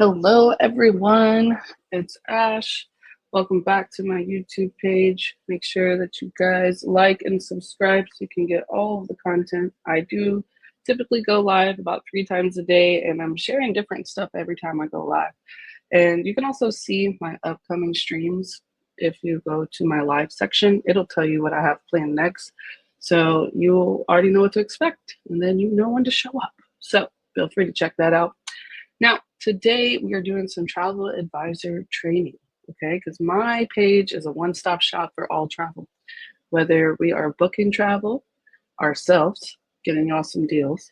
Hello, everyone. It's Ash. Welcome back to my YouTube page. Make sure that you guys like and subscribe so you can get all of the content. I do typically go live about 3 times a day, and I'm sharing different stuff every time I go live. And you can also see my upcoming streams. If you go to my live section, it'll tell you what I have planned next. So you'll already know what to expect, and then you know when to show up. So feel free to check that out. Now, today we are doing some travel advisor training, okay? Because my page is a one-stop shop for all travel. Whether we are booking travel ourselves, getting you awesome deals,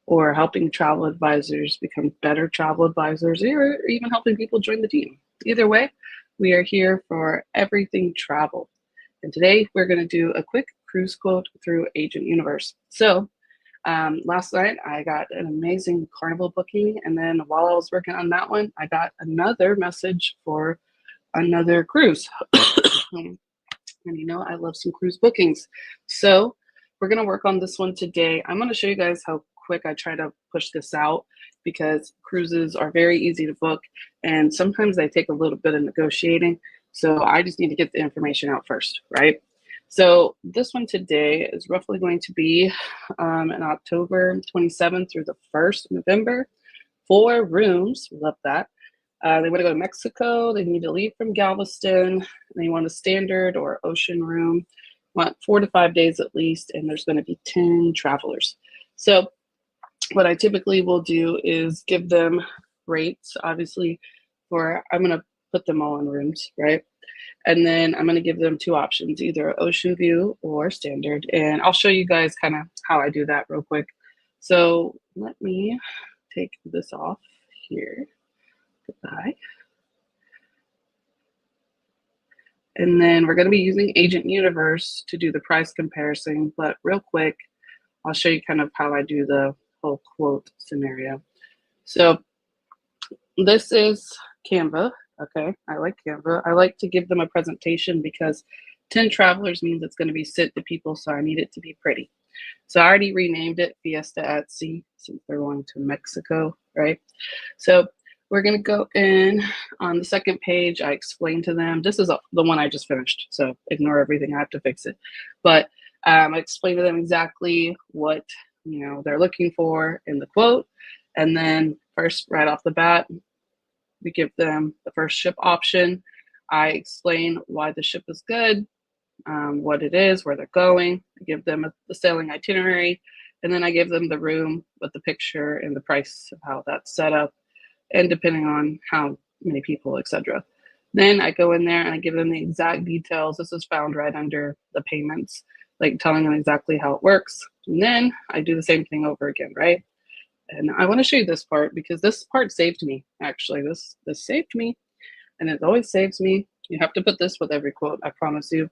or helping travel advisors become better travel advisors, or even helping people join the team. Either way, we are here for everything travel. And today we're going to do a quick cruise quote through Agent Universe. So last night I got an amazing Carnival booking, and then while I was working on that one, I got another message for another cruise. And you know, I love some cruise bookings. So we're going to work on this one today. I'm going to show you guys how quick I try to push this out, because cruises are very easy to book, and sometimes they take a little bit of negotiating. So I just need to get the information out first, right? So this one today is roughly going to be in October 27th through the 1st of November. 4 rooms, love that. They want to go to Mexico. They need to leave from Galveston. They want a standard or ocean room. Want 4 to 5 days at least, and there's going to be 10 travelers. So what I typically will do is give them rates, obviously, I'm going to put them all in rooms, right? And then I'm going to give them 2 options, either ocean view or standard. And I'll show you guys kind of how I do that real quick. So let me take this off here. Goodbye. And then we're going to be using Agent Universe to do the price comparison. But real quick, I'll show you kind of how I do the whole quote scenario. So this is Canva. Okay, I like Canva. I like to give them a presentation because 10 travelers means it's going to be sent to people, so I need it to be pretty. So I already renamed it Fiesta at Sea since they're going to Mexico, right? So we're going to go in on the second page. I explain to them, this is the one I just finished, so ignore everything. I have to fix it. But I explain to them exactly what they're looking for in the quote. And then first, right off the bat, we give them the first ship option. I explain why the ship is good, what it is, where they're going. I give them the sailing itinerary, and then I give them the room with the picture and the price of how that's set up, and depending on how many people, etc. Then I go in there and I give them the exact details. This is found right under the payments, like telling them exactly how it works. And then I do the same thing over again, right? And I want to show you this part because this part saved me, actually. This saved me, and it always saves me. You have to put this with every quote, I promise you.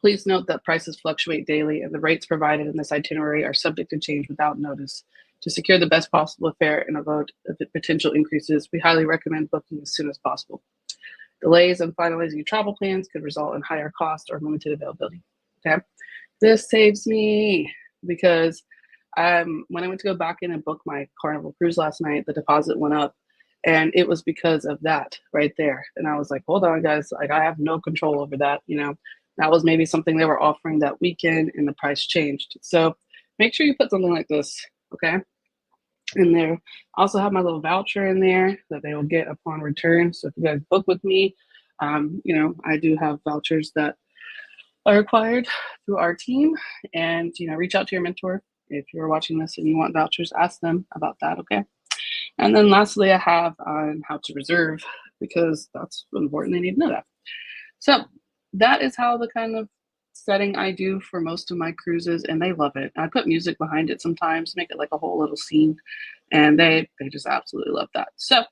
Please note that prices fluctuate daily, and the rates provided in this itinerary are subject to change without notice. To secure the best possible fare and avoid potential increases, we highly recommend booking as soon as possible. Delays in finalizing your travel plans could result in higher cost or limited availability. Okay, this saves me because when I went to go back in and book my Carnival cruise last night, the deposit went up, and it was because of that right there. And I was like, hold on, guys, like I have no control over that. That was maybe something they were offering that weekend, and the price changed. So make sure you put something like this, okay, in there. I also have my little voucher in there that they will get upon return. So if you guys book with me, I do have vouchers that are required through our team, and reach out to your mentor. If you're watching this and you want vouchers, ask them about that, okay? And then lastly, I have on how to reserve, because that's important. They need to know that. So that is how the kind of setting I do for most of my cruises, and they love it. I put music behind it sometimes, make it like a whole little scene, and they just absolutely love that. So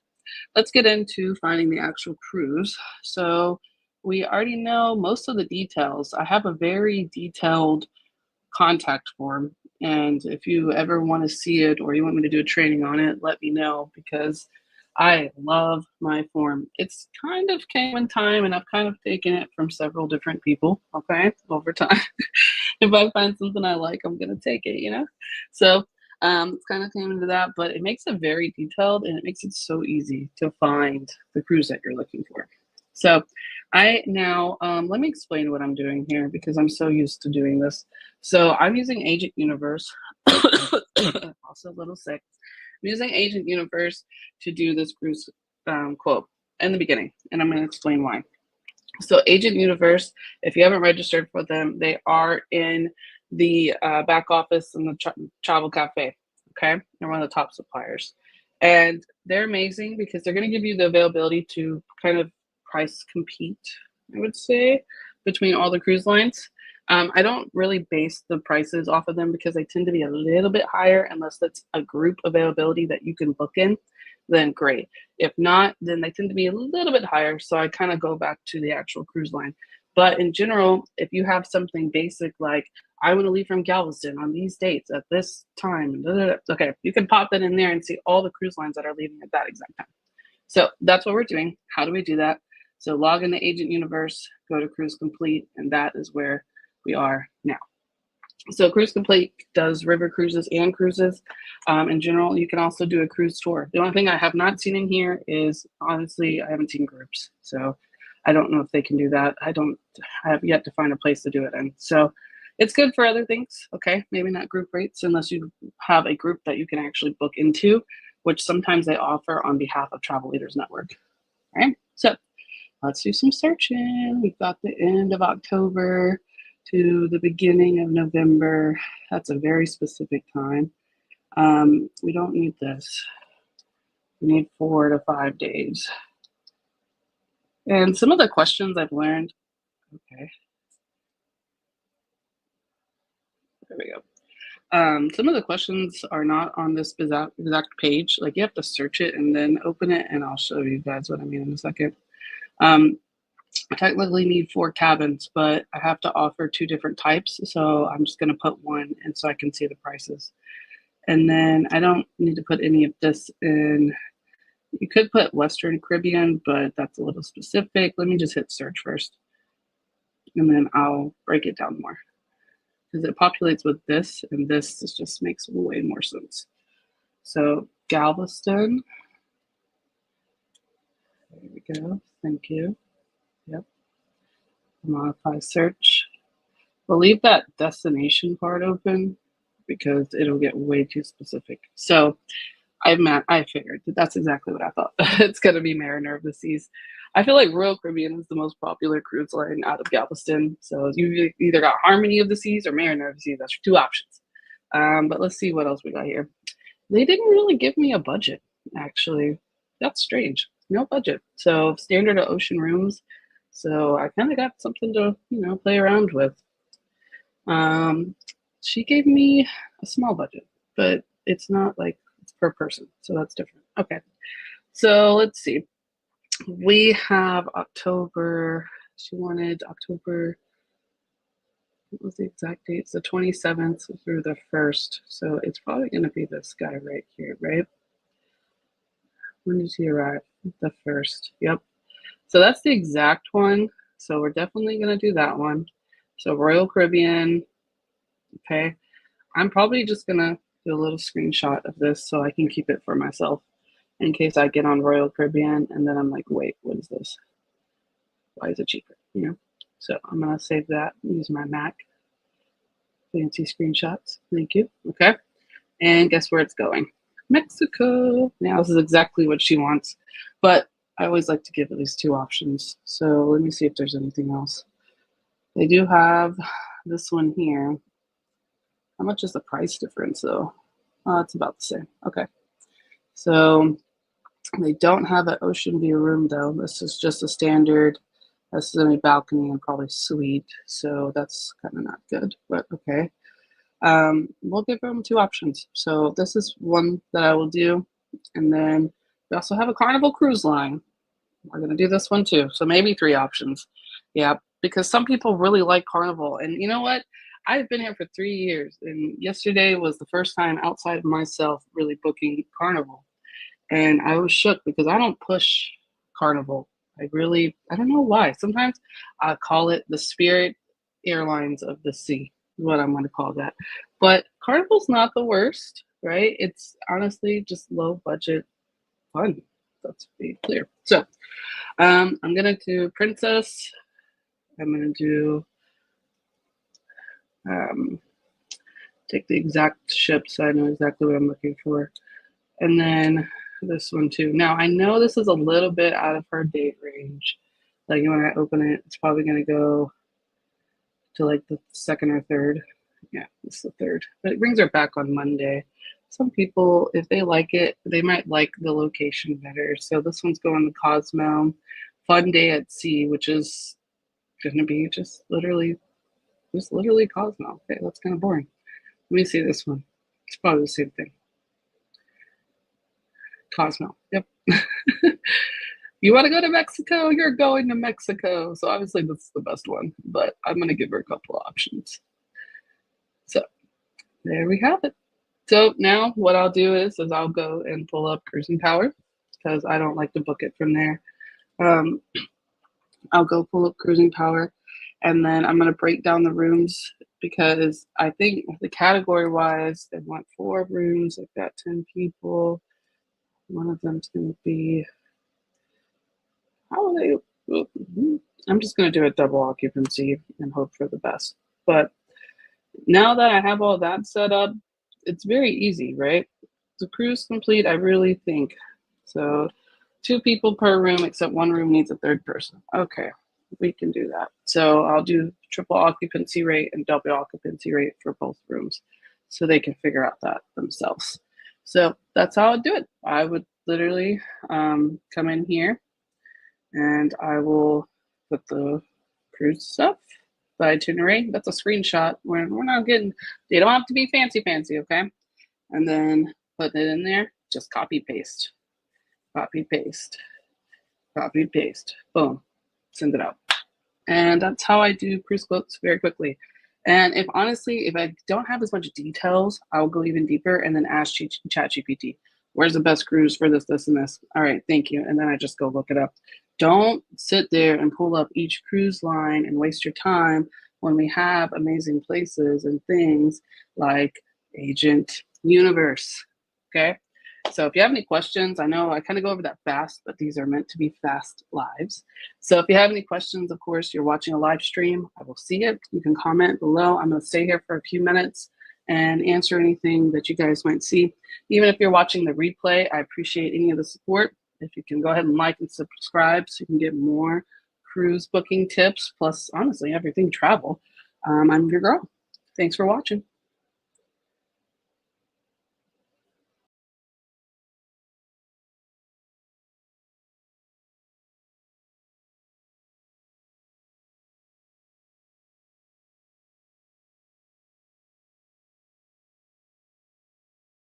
let's get into finding the actual cruise. So we already know most of the details. I have a very detailed contact form, and if you ever want to see it or you want me to do a training on it, let me know, because I love my form. It's kind of came in time, and I've kind of taken it from several different people, okay, over time. If I find something I like, I'm going to take it, So It's kind of came into that, but it makes it very detailed and it makes it so easy to find the cruise that you're looking for. So I now, let me explain what I'm doing here because I'm so used to doing this. So I'm using Agent Universe, also a little sick. I'm using Agent Universe to do this cruise quote in the beginning, and I'm going to explain why. So Agent Universe, if you haven't registered for them, they are in the back office in the Travel Cafe. Okay, they're one of the top suppliers, and they're amazing because they're going to give you the availability to kind of price compete, I would say, between all the cruise lines. I don't really base the prices off of them because they tend to be a little bit higher unless it's a group availability that you can book in, then great. If not, then they tend to be a little bit higher. So I kind of go back to the actual cruise line. But in general, if you have something basic like, I want to leave from Galveston on these dates at this time, okay, you can pop that in there and see all the cruise lines that are leaving at that exact time. So that's what we're doing. How do we do that? So log in the Agent Universe, go to Cruise Complete, and that is where we are now. So Cruise Complete does river cruises and cruises. In general, you can also do a cruise tour. The only thing I have not seen in here is, honestly, I haven't seen groups. So I don't know if they can do that. I have yet to find a place to do it in. So it's good for other things. Okay, maybe not group rates unless you have a group that you can actually book into, which sometimes they offer on behalf of Travel Leaders Network. All right, so let's do some searching. We've got the end of October to the beginning of November. That's a very specific time. We don't need this. We need 4 to 5 days. And some of the questions I've learned, okay. There we go. Some of the questions are not on this exact page. Like you have to search it and then open it, and I'll show you guys what I mean in a second. I technically need 4 cabins, but I have to offer 2 different types. So I'm just going to put one and so I can see the prices. And then I don't need to put any of this in. You could put Western Caribbean, but that's a little specific. Let me just hit search first. And then I'll break it down more. Because it populates with this, and this just makes way more sense. So Galveston. There we go. Thank you. Yep. Modify search. We'll leave that destination part open because it'll get way too specific. So I figured that's exactly what I thought. It's going to be Mariner of the Seas. I feel like Royal Caribbean is the most popular cruise line out of Galveston. So you either got Harmony of the Seas or Mariner of the Seas. That's your 2 options. But let's see what else we got here. They didn't really give me a budget, actually. That's strange. No budget. So standard of ocean rooms. So I kind of got something to, play around with. She gave me a small budget, but it's not like it's per person. So that's different. Okay. So let's see. We have October. She wanted October. What was the exact date? It's the 27th through the 1st. So it's probably going to be this guy right here, right? When did he arrive? The 1st. Yep. So that's the exact one. So we're definitely going to do that one. So Royal Caribbean. Okay. I'm probably just going to do a little screenshot of this so I can keep it for myself in case I get on Royal Caribbean and then I'm like, wait, what is this? Why is it cheaper? So I'm going to save that, use my Mac. Fancy screenshots. Thank you. Okay. And guess where it's going? Mexico. Now, this is exactly what she wants, but I always like to give at least 2 options. So let me see if there's anything else. They do have this one here. How much is the price difference, though? It's about the same. Okay. So they don't have an ocean view room, though. This is just a standard. This is a balcony and probably suite. So that's kind of not good, but okay. We'll give them 2 options. So this is one that I will do. And then we also have a Carnival Cruise Line. We're going to do this one too. So maybe 3 options. Yeah, because some people really like Carnival. And you know what? I've been here for 3 years. And yesterday was the first time outside of myself really booking Carnival. And I was shook because I don't push Carnival. I don't know why. Sometimes I call it the Spirit Airlines of the Sea, is what I'm going to call that. But Carnival's not the worst. right? It's honestly just low budget fun. Let's be clear. So I'm gonna do Princess. I'm gonna do um, take the exact ship so I know exactly what I'm looking for. And then this one too. Now I know this is a little bit out of her date range. Like when I open it, it's probably gonna go to like the second or third. Yeah, it's the third. But it brings her back on Monday. Some people, if they like it, they might like the location better. So this one's going to Cosmo. Fun Day at Sea, which is gonna be just literally Cosmo. Okay, that's kind of boring. Let me see this one. It's probably the same thing. Cosmo. Yep. You want to go to Mexico? You're going to Mexico. So obviously this is the best one, but I'm going to give her a couple of options. So there we have it. So now what I'll do is I'll go and pull up Cruising Power because I don't like to book it from there. I'll go pull up Cruising Power and then I'm going to break down the rooms because I think the category wise, they want 4 rooms. I've got 10 people. One of them's going to be, how are they? I'm just going to do a double occupancy and hope for the best. But now that I have all that set up, it's very easy, right? The cruise complete, I really think. So 2 people per room, except 1 room needs a 3rd person. Okay, we can do that. So I'll do triple occupancy rate and double occupancy rate for both rooms so they can figure out that themselves. So that's how I do it. I would literally come in here and I will put the cruise stuff, the itinerary. That's a screenshot. We're not getting, they don't have to be fancy, okay? And then put it in there, just copy, paste, copy, paste, copy, paste, boom, send it out. And that's how I do cruise quotes very quickly. And if honestly, if I don't have as much details, I'll go even deeper and then ask ChatGPT, where's the best cruise for this, this, and this? All right, thank you. And then I just go look it up. Don't sit there and pull up each cruise line and waste your time when we have amazing places and things like Agent Universe. Okay. So if you have any questions, I know I kind of go over that fast, but these are meant to be fast lives. So if you have any questions, of course, you're watching a live stream, I will see it. You can comment below. I'm going to stay here for a few minutes and answer anything that you guys might see. Even if you're watching the replay, I appreciate any of the support. If you can go ahead and like and subscribe so you can get more cruise booking tips, plus honestly, everything travel. I'm your girl. Thanks for watching.